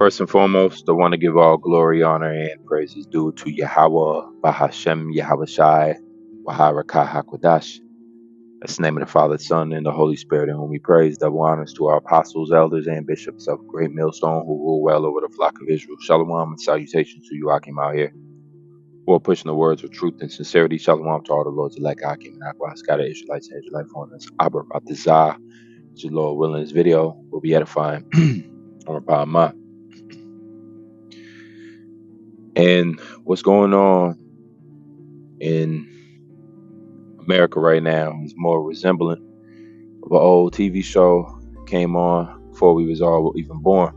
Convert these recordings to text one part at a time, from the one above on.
First and foremost, I want to give all glory, honor, and praises due to Yahweh, Bahashem, Yahweh Shai, Waharakah HaKodash. That's the name of the Father, Son, and the Holy Spirit, in whom we praise. Double honors to our apostles, elders, and bishops of Great Millstone who rule well over the flock of Israel. Shalom and salutations to you, Akim, out here, who are pushing the words of truth and sincerity. Shalom to all the Lord's elect, Akim and Akwa, Scattered Israelites and Israelite foreigners. Abba Batizah, which is Lord willing, this video will be edifying on our mind. And what's going on in America right now is more resemblant of an old TV show came on before we was all even born,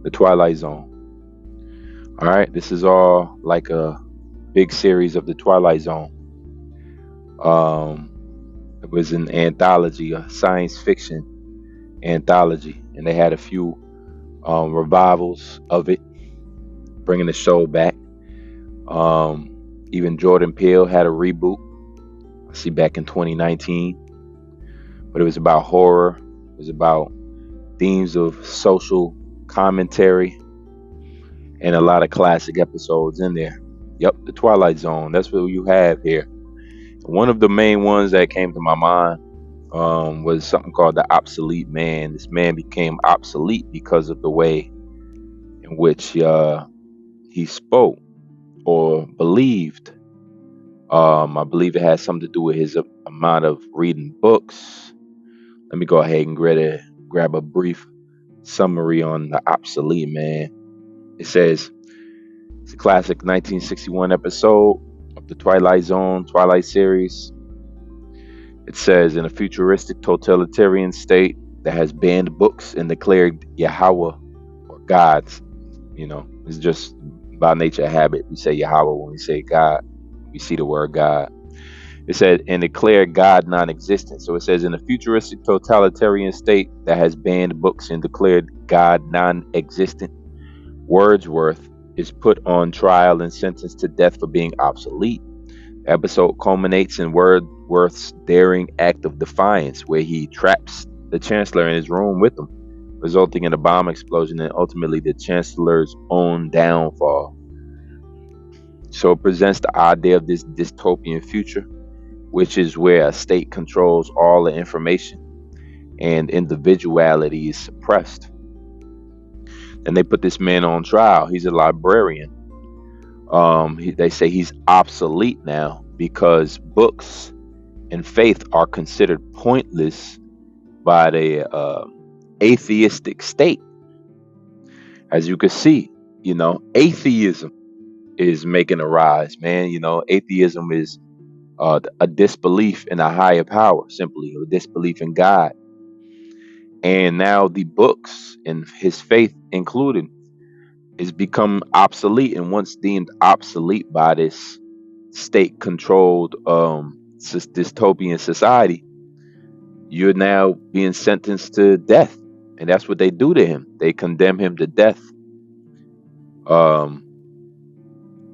The Twilight Zone. All right, this is all like a big series of The Twilight Zone. It was an anthology, a science fiction anthology, and they had a few revivals of it, bringing the show back. Even Jordan Peele had a reboot, I see, back in 2019, but it was about horror. It was about themes of social commentary and a lot of classic episodes in there. Yep, The Twilight Zone, that's what you have here. One of the main ones that came to my mind was something called the obsolete man. This man became obsolete because of the way in which he spoke or believed. I believe it has something to do with his amount of reading books. Let me go ahead and grab a brief summary on the obsolete man. It says it's a classic 1961 episode of the Twilight Zone Twilight series. It says, in a futuristic totalitarian state that has banned books and declared Yahweh or gods, it's just by nature a habit. We say Yahweh when we say God. We see the word God. It said, and declared God non-existent. So it says, in a futuristic totalitarian state that has banned books and declared God non-existent, Wordsworth is put on trial and sentenced to death for being obsolete. The episode culminates in Wordsworth's daring act of defiance, where he traps the Chancellor in his room with him, resulting in a bomb explosion and ultimately the Chancellor's own downfall. So it presents the idea of this dystopian future, which is where a state controls all the information and individuality is suppressed. And they put this man on trial. He's a librarian. They say he's obsolete now because books and faith are considered pointless by the atheistic state. As you can see, atheism is making a rise, man. Atheism is a disbelief in a higher power, simply a disbelief in God. And now the books and his faith included is become obsolete, and once deemed obsolete by this state-controlled dystopian society, you're now being sentenced to death. And that's what they do to him. They condemn him to death.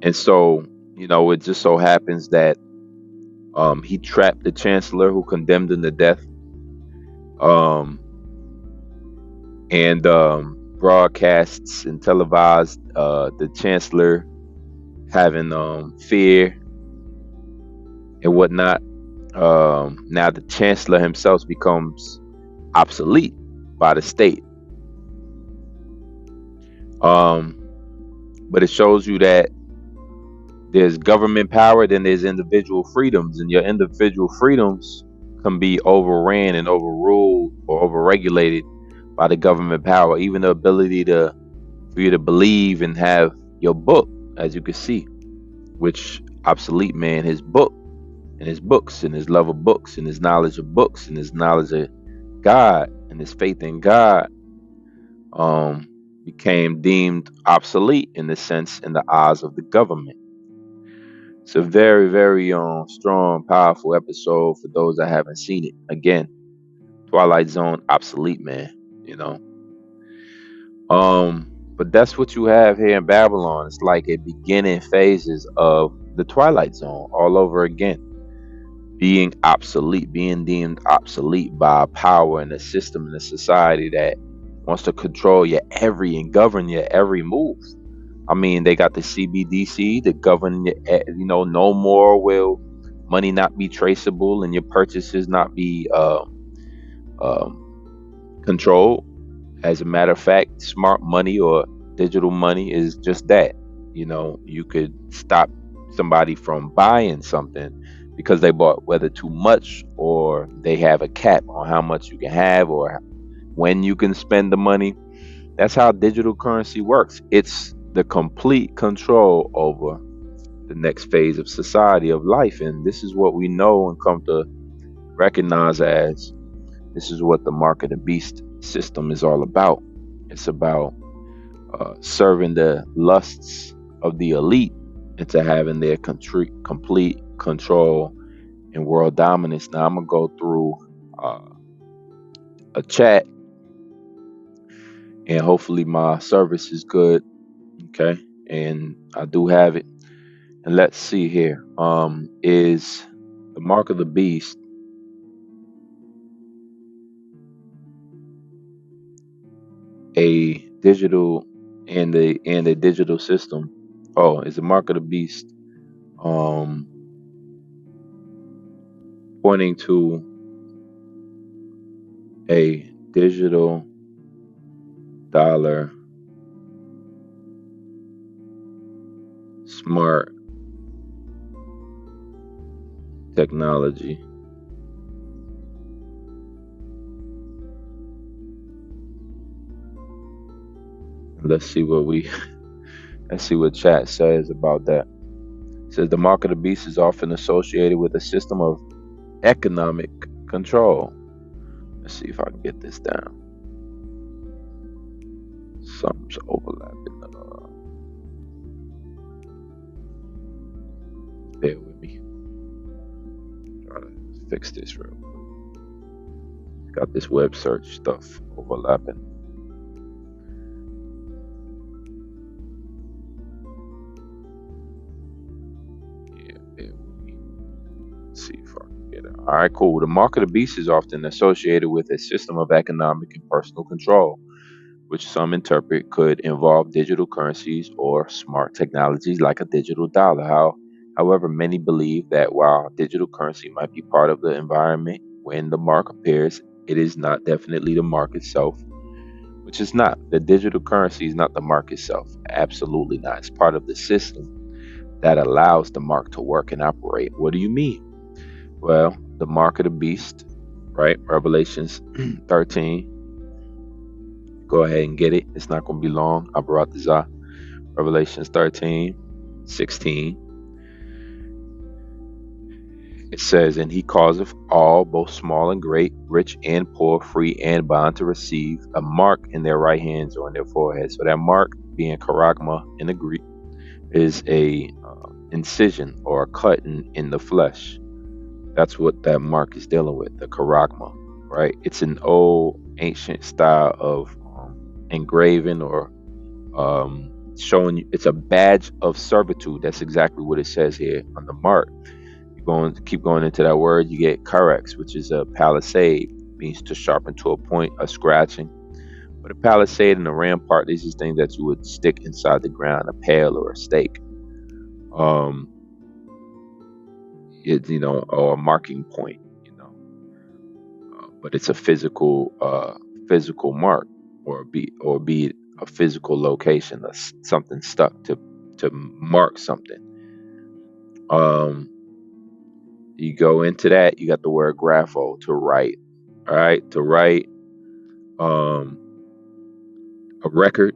And so, it just so happens that he trapped the Chancellor who condemned him to death. And broadcasts and televised the Chancellor having fear and whatnot. Now the Chancellor himself becomes obsolete by the state. But it shows you that there's government power, then there's individual freedoms, and your individual freedoms can be overran and overruled or overregulated by the government power. Even the ability for you to believe and have your book, as you can see, which obsolete man, his book and his books and his love of books and his knowledge of books and his knowledge of God and his faith in God became deemed obsolete in the sense in the eyes of the government. It's a very, very strong, powerful episode for those that haven't seen it. Again, Twilight Zone, obsolete man, But that's what you have here in Babylon. It's like a beginning phases of the Twilight Zone all over again. Being obsolete, being deemed obsolete by a power and a system and a society that wants to control your every and govern your every move. I mean, they got the CBDC to govern your, no more will money not be traceable and your purchases not be controlled. As a matter of fact, smart money or digital money is just that. You could stop somebody from buying something because they bought whether too much, or they have a cap on how much you can have or when you can spend the money. That's how digital currency works. It's the complete control over the next phase of society, of life. And this is what we know and come to recognize as, this is what the mark of the beast system is all about. It's about serving the lusts of the elite into having their complete control and world dominance. Now I'm gonna go through a chat, and hopefully my service is good. Okay, and I do have it. And let's see here. Is the mark of the beast a digital and a digital system? Oh, is the mark of the beast um pointing to a digital dollar smart technology? Let's see what we let's see what chat says about that. It says the mark of the beast is often associated with a system of economic control. Let's see if I can get this down. Something's overlapping. Bear with me. Try to fix this real quick. Got this web search stuff overlapping. Yeah, bear with me. Let's see if I can get it. All right, cool. The mark of the beast is often associated with a system of economic and personal control, which some interpret could involve digital currencies or smart technologies like a digital dollar. However, many believe that while digital currency might be part of the environment when the mark appears, it is not definitely the mark itself, which is not. The digital currency is not the mark itself. Absolutely not. It's part of the system that allows the mark to work and operate. What do you mean? Well, the mark of the beast, right? Revelations 13. Go ahead and get it. It's not going to be long. I brought this up. Revelations 13:16. It says, and he causeth all, both small and great, rich and poor, free and bond, to receive a mark in their right hands or in their foreheads. So that mark, being charagma in the Greek, is a incision or a cut in the flesh. That's what that mark is dealing with, the charagma, right? It's an old ancient style of engraving or showing you. It's a badge of servitude. That's exactly what it says here on the mark. Keep going into that word, you get carex, which is a palisade, means to sharpen to a point, a scratching. But a palisade and a rampart, these are things that you would stick inside the ground, a pale or a stake. It's or a marking point, but it's a physical mark, or be a physical location, something stuck to mark something. You go into that, you got the word grapho, to write. All right, to write a record.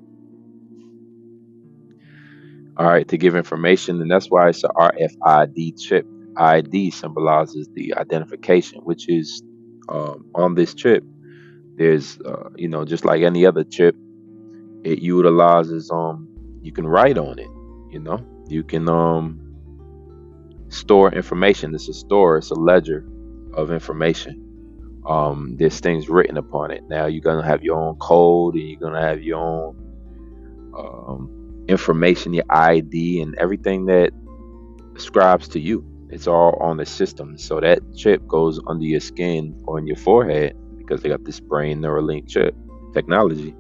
All right, to give information, and that's why it's a RFID chip. ID symbolizes the identification, which is on this chip. There's just like any other chip, it utilizes you can write on it. You can store information. It's a store. It's a ledger of information. There's things written upon it. Now you're gonna have your own code, and you're gonna have your own information, your ID, and everything that ascribes to you. It's all on the system. So that chip goes under your skin or in your forehead because they got this brain Neuralink chip. technology,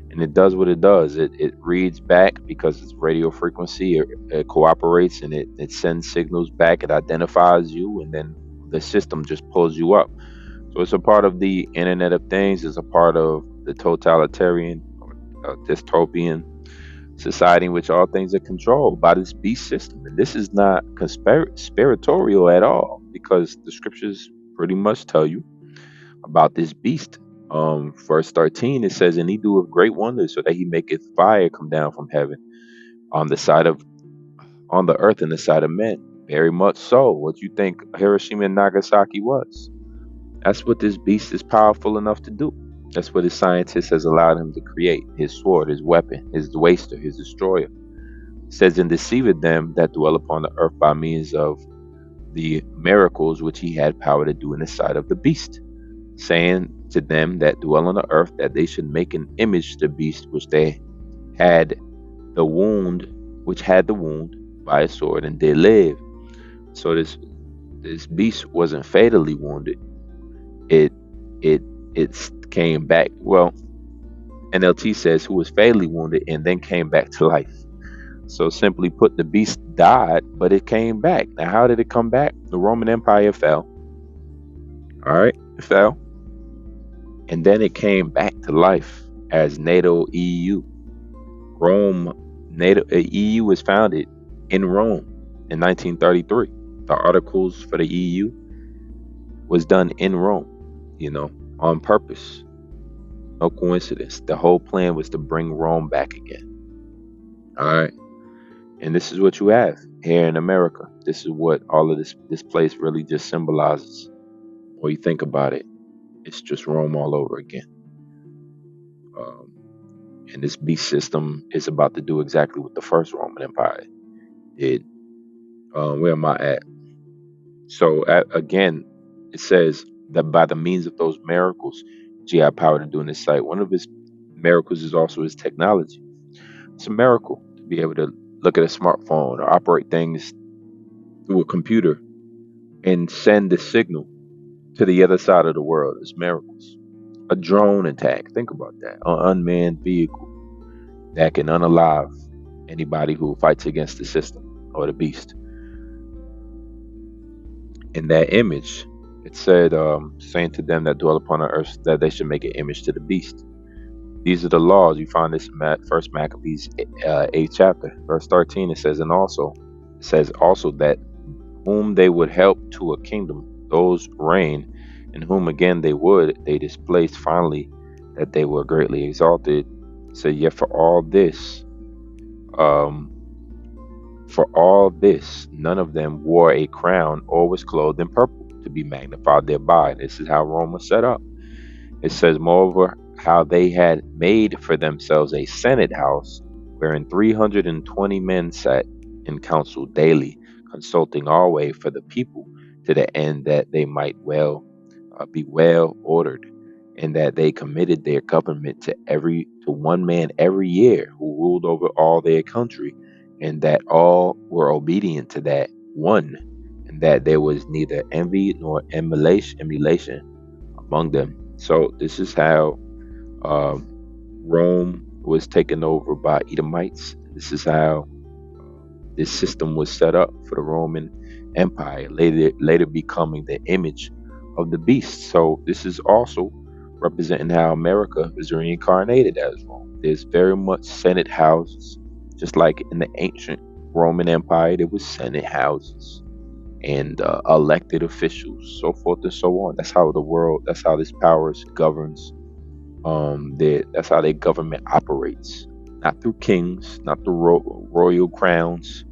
and it does what it does. It reads back because it's radio frequency. It cooperates and it sends signals back. It identifies you, and then the system just pulls you up. So it's a part of the Internet of Things. It's a part of the totalitarian or dystopian society in which all things are controlled by this beast system. And this is not conspiratorial at all, because the scriptures pretty much tell you about this beast. Verse 13, it says, "And he doeth great wonders, so that he maketh fire come down from heaven on the side of on the earth and the side of men." Very much so. What you think Hiroshima and Nagasaki was? That's what this beast is powerful enough to do. That's what his scientist has allowed him to create: his sword, his weapon, his waster, his destroyer. It says, "And deceiveth them that dwell upon the earth by means of the miracles which he had power to do in the sight of the beast, saying to them that dwell on the earth that they should make an image to the beast which they had the wound, which had the wound by a sword and did live." So this beast wasn't fatally wounded. It it it came back. Well, NLT says who was fatally wounded and then came back to life. So simply put, the beast died, but it came back. Now, how did it come back? The Roman Empire fell. All right, it fell, and then it came back to life as NATO EU. Rome, NATO EU was founded in Rome in 1933. The articles for the EU was done in Rome, on purpose. No coincidence. The whole plan was to bring Rome back again. All right. And this is what you have here in America. This is what all of this place really just symbolizes. When you think about it, it's just Rome all over again. And this beast system is about to do exactly what the first Roman Empire did. Where am I at? So again, it says that by the means of those miracles, he had power to do in this site. One of his miracles is also his technology. It's a miracle to be able to look at a smartphone or operate things through a computer and send the signal to the other side of the world. It's miracles. A drone attack. Think about that. An unmanned vehicle that can unalive anybody who fights against the system or the beast. In that image, it said, saying to them that dwell upon the earth that they should make an image to the beast. These are the laws. You find this in First Maccabees 8th chapter, verse 13. It says also that whom they would help to a kingdom, those reign, and whom again they displaced finally, that they were greatly exalted. So yet for all this, none of them wore a crown or was clothed in purple to be magnified thereby. This is how Rome was set up. It says, moreover, how they had made for themselves a senate house, wherein 320 men sat in council daily, consulting always for the people, to the end that they might be well ordered, and that they committed their government to one man every year, who ruled over all their country, and that all were obedient to that one, and that there was neither envy nor emulation among them. So this is how Rome was taken over by Edomites. This is how this system was set up for the Roman Empire, later becoming the image of the beast. So this is also representing how America is reincarnated as Rome. There's very much Senate houses, just like in the ancient Roman Empire, there was Senate houses and elected officials, so forth and so on. That's how this power governs. That's how their government operates. Not through kings, not through royal crowns,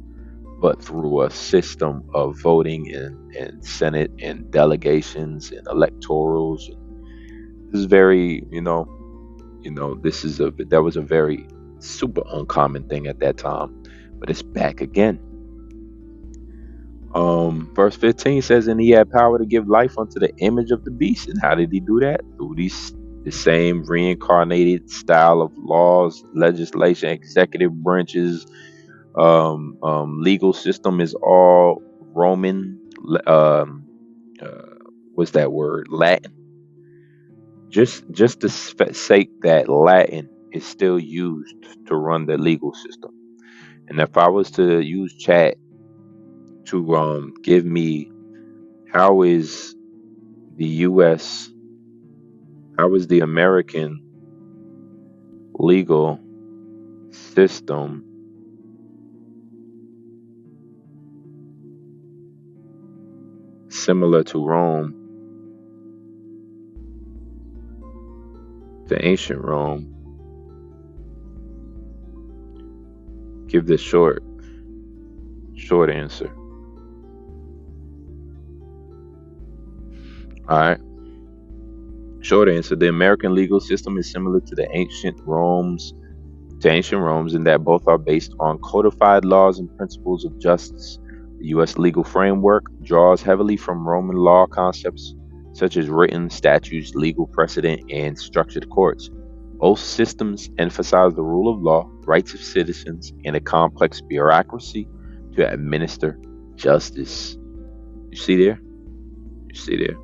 but through a system of voting and Senate and delegations and electorals. This is very, that was a very super uncommon thing at that time, but it's back again. Verse 15 says, "And he had power to give life unto the image of the beast." And how did he do that? Through the same reincarnated style of laws, legislation, executive branches, legal system is all Roman. What's that word? Latin. just to sake that Latin is still used to run the legal system. And if I was to use chat to give me how is the US, how is the American legal system similar to Rome, to ancient Rome, give the short answer. All right. Short answer: the American legal system is similar to ancient Rome's in that both are based on codified laws and principles of justice. The U.S. legal framework draws heavily from Roman law concepts such as written statutes, legal precedent, and structured courts. Both systems emphasize the rule of law, rights of citizens, and a complex bureaucracy to administer justice. You see there? You see there?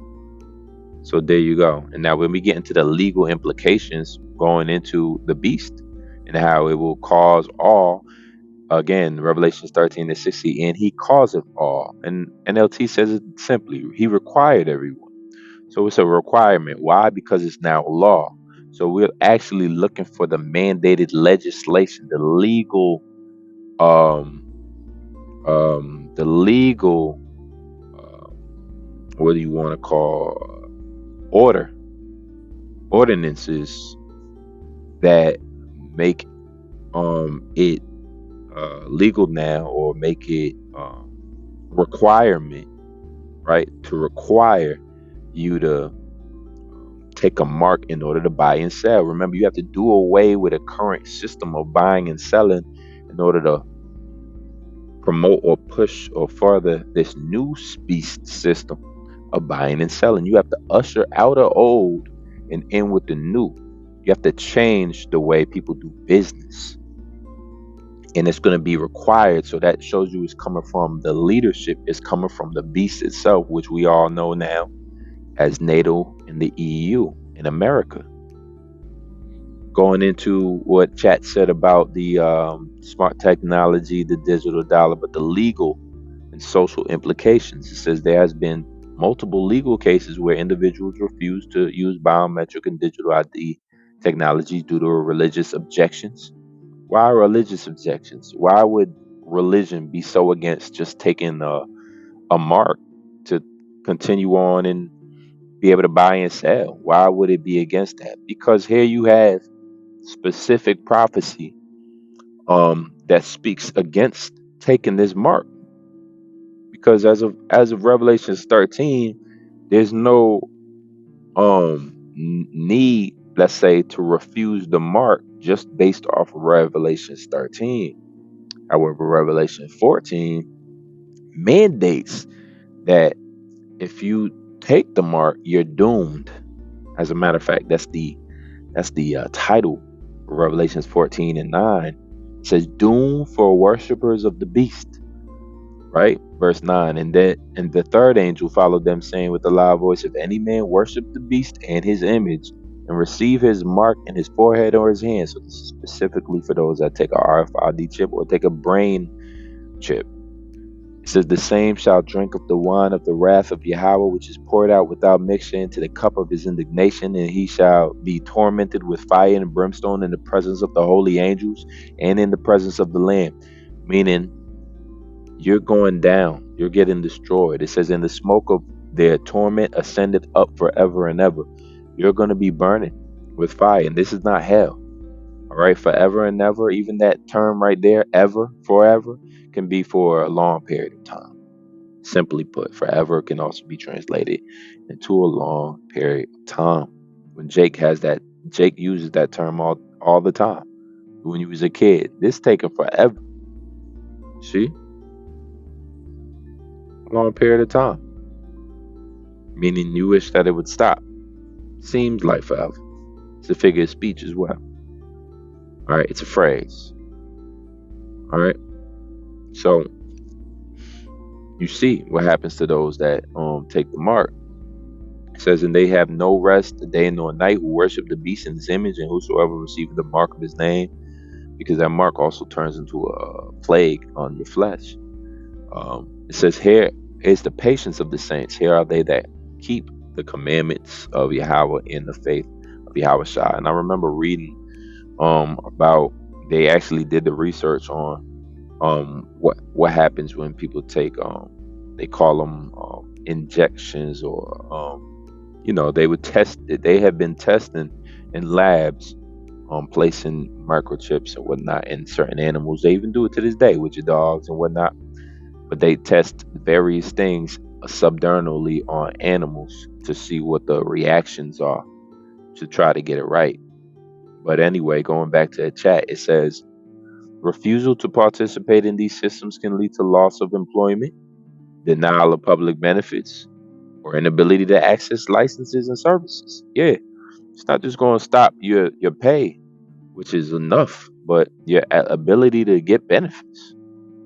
So there you go. And now when we get into the legal implications going into the beast and how it will cause all, again, Revelations 13-60, and he causeth all. And NLT says it simply, he required everyone. So it's a requirement. Why? Because it's now law. So we're actually looking for the mandated legislation, the legal, the legal, what do you want to call ordinances that make it legal now, or make it requirement, right? To require you to take a mark in order to buy and sell. Remember, you have to do away with a current system of buying and selling in order to promote or push or further this new beast system of buying and selling. You have to usher out the old and in with the new. You have to change the way people do business. And it's going to be required. So that shows you it's coming from the leadership, it's coming from the beast itself, which we all know now as NATO and the EU in America. Going into what Chat said about the smart technology, the digital dollar, but the legal and social implications. It says there has been multiple legal cases where individuals refuse to use biometric and digital ID technologies due to religious objections. Why religious objections? Why would religion be so against just taking a mark to continue on and be able to buy and sell? Why would it be against that? Because here you have specific prophecy that speaks against taking this mark. Because as of Revelations 13, there's no need, let's say, to refuse the mark just based off of Revelations 13. However, Revelation 14 mandates that if you take the mark, you're doomed. As a matter of fact, that's the title of Revelations 14:9. It says, "Doom for worshippers of the beast." Right, verse 9. And the third angel followed them, saying with a loud voice, "If any man worship the beast and his image, and receive his mark in his forehead or his hand." So this is specifically for those that take a RFID chip or take a brain chip. It says, "The same shall drink of the wine of the wrath of Yahweh, which is poured out without mixture into the cup of his indignation, and he shall be tormented with fire and brimstone in the presence of the holy angels and in the presence of the Lamb." Meaning, you're going down, you're getting destroyed. It says, "In the smoke of their torment ascendeth up forever and ever." You're going to be burning with fire, and this is not hell. All right, forever and ever, even that term right there, ever, forever, can be for a long period of time. Simply put, forever can also be translated into a long period of time. When Jake uses that term all the time. When you was a kid, this taking forever. See? A long period of time. Meaning you wish that it would stop. Seems like forever. It's a figure of speech as well. All right, it's a phrase. All right. So you see what happens to those that take the mark. says, and they have no rest day nor night who worship the beast in his image, and whosoever receiveth the mark of his name, because that mark also turns into a plague on your flesh. It says, here is the patience of the saints. Here are they that keep the commandments of Yahweh in the faith of Yahweh Shai. And I remember reading about, they actually did the research on what happens when people take they call them injections, or they would test it. They have been testing in labs placing microchips and whatnot in certain animals. They even do it to this day with your dogs and whatnot. But they test various things subdermally on animals to see what the reactions are, to try to get it right. But anyway, going back to the chat, it says, refusal to participate in these systems can lead to loss of employment, denial of public benefits, or inability to access licenses and services. Yeah, it's not just going to stop your pay, which is enough, but your ability to get benefits.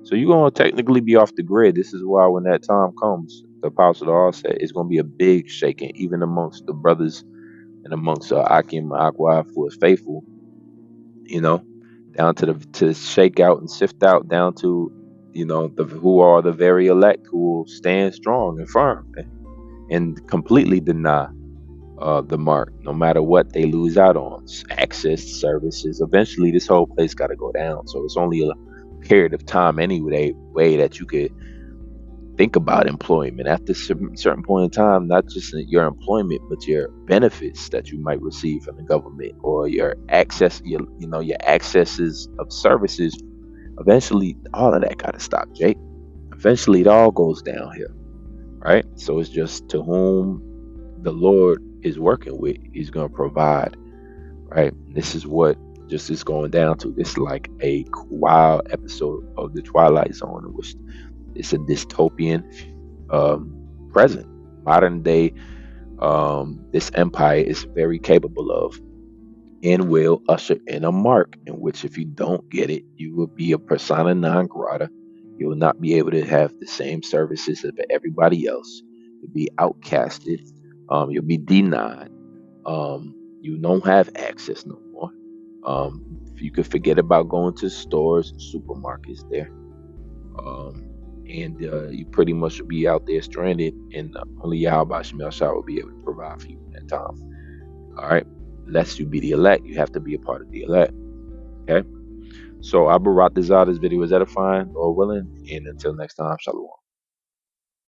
So you're going to technically be off the grid. This is why when that time comes, the Apostle Paul said it's going to be a big shaking, even amongst the brothers and amongst Akim and Aqua, who is faithful, down to shake out and sift out, down to who are the very elect, who will stand strong and firm and completely deny the mark, no matter what they lose out on, access, services. Eventually this whole place got to go down. So it's only a period of time anyway way that you could think about employment after a certain point in time, not just your employment, but your benefits that you might receive from the government, or your access, your accesses of services. Eventually all of that got to stop, Jake. Eventually it all goes down here, right? So it's just to whom the Lord is working with, he's going to provide, right? This is what just is going down to. This is like a wild episode of the Twilight Zone, in which it's a dystopian present, modern day. This empire is very capable of and will usher in a mark in which, if you don't get it, you will be a persona non grata. You will not be able to have the same services as everybody else. You'll be outcasted. You'll be denied. You don't have access no more. You could forget about going to stores and supermarkets there. And you pretty much will be out there stranded, and only Yahweh Shemel Shah will be able to provide for you in that time. All right, lest you be the elect, you have to be a part of the elect. Okay, so I brought this out. This video was edifying, Lord willing, and until next time, Shalom.